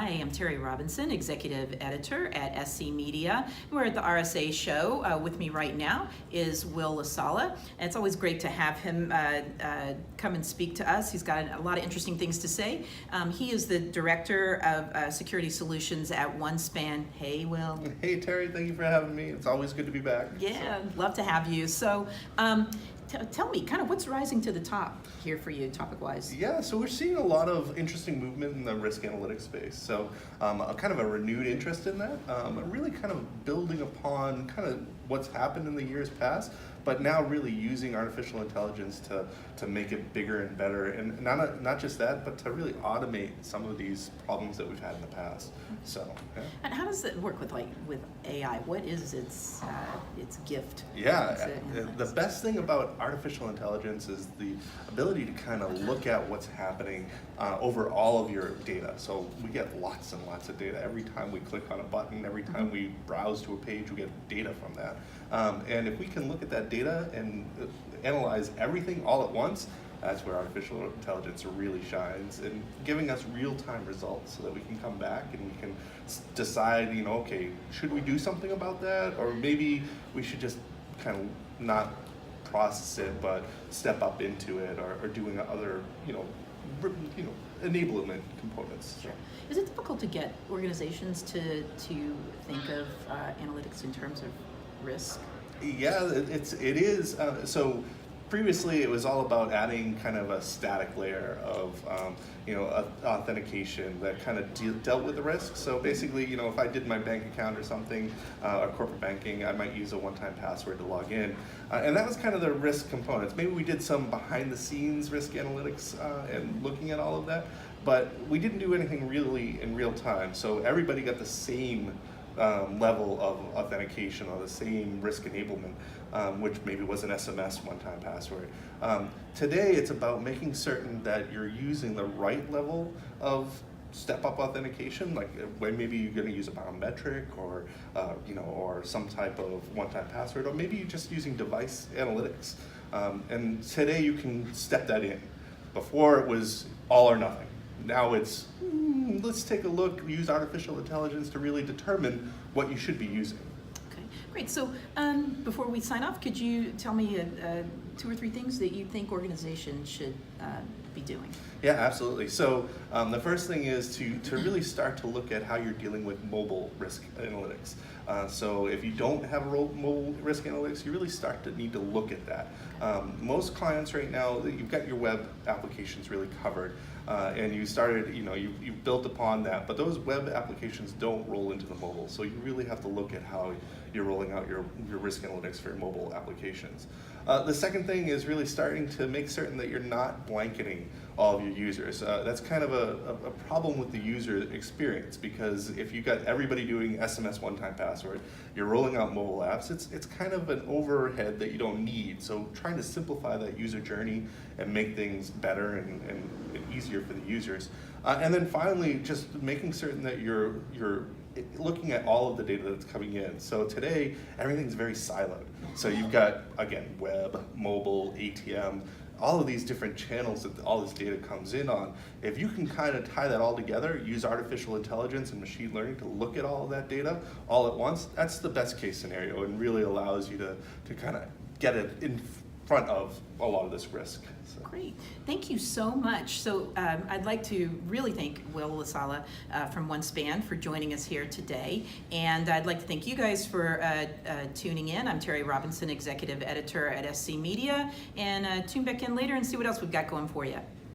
Hi, I'm Terry Robinson, Executive Editor at SC Media. We're at the RSA show. With me right now is Will LaSala. And it's always great to have him come and speak to us. He's got a lot of interesting things to say. He is the Director of Security Solutions at OneSpan. Hey, Will. Hey, Terry, thank you for having me. It's always good to be back. Yeah, love to have you. So, tell me, kind of what's rising to the top here for you, topic-wise? Yeah, so we're seeing a lot of interesting movement in the risk analytics space. So kind of a renewed interest in that, really kind of building upon kind of what's happened in the years past, but now really using artificial intelligence to make it bigger and better. And not just that, but to really automate some of these problems that we've had in the past. So, yeah. And how does it work with AI? What is its gift? Yeah, the best thing about artificial intelligence is the ability to kind of look at what's happening over all of your data. So we get lots and lots of data. Every time we click on a button, every time we browse to a page, we get data from that. And if we can look at that data and analyze everything all at once, that's where artificial intelligence really shines, and giving us real-time results so that we can come back and we can decide, okay, should we do something about that? Or maybe we should just kind of not process it, but step up into it, or doing other, enablement components. Sure. Is it difficult to get organizations to think of analytics in terms of risk? Yeah, it is. So previously, it was all about adding kind of a static layer of, authentication that kind of dealt with the risk. So basically, if I did my bank account or something, or corporate banking, I might use a one-time password to log in. And that was kind of the risk components. Maybe we did some behind-the-scenes risk analytics and looking at all of that, but we didn't do anything really in real time. So everybody got the same level of authentication or the same risk enablement, which maybe was an SMS one-time password. Today, it's about making certain that you're using the right level of step-up authentication, like when maybe you're going to use a biometric or some type of one-time password, or maybe you're just using device analytics. And today, you can step that in. Before, it was all or nothing. Now it's, let's take a look, use artificial intelligence to really determine what you should be using. Okay, great. So before we sign off, could you tell me 2 or 3 things that you think organizations should be doing? Yeah, absolutely. So the first thing is to really start to look at how you're dealing with mobile risk analytics. So if you don't have mobile risk analytics, you really start to need to look at that. Most clients right now, you've got your web applications really covered, and you started, you've built upon that, but those web applications don't roll into the mobile. So you really have to look at how you're rolling out your risk analytics for your mobile applications. The second thing is really starting to make certain that you're not blanketing all of your users. That's kind of a problem with the user experience, because if you got everybody doing SMS one-time password, you're rolling out mobile apps, it's kind of an overhead that you don't need. So trying to simplify that user journey and make things better and easier for the users. And then finally, just making certain that you're looking at all of the data that's coming in. So today, everything's very siloed. So you've got, again, web, mobile, ATM, all of these different channels that all this data comes in on. If you can kind of tie that all together, use artificial intelligence and machine learning to look at all of that data all at once, that's the best case scenario, and really allows you to kind of get it in front of a lot of this risk. So. Great, thank you so much. So I'd like to really thank Will LaSala from OneSpan for joining us here today, and I'd like to thank you guys for tuning in. I'm Terry Robinson, Executive Editor at SC Media, and tune back in later and see what else we've got going for you.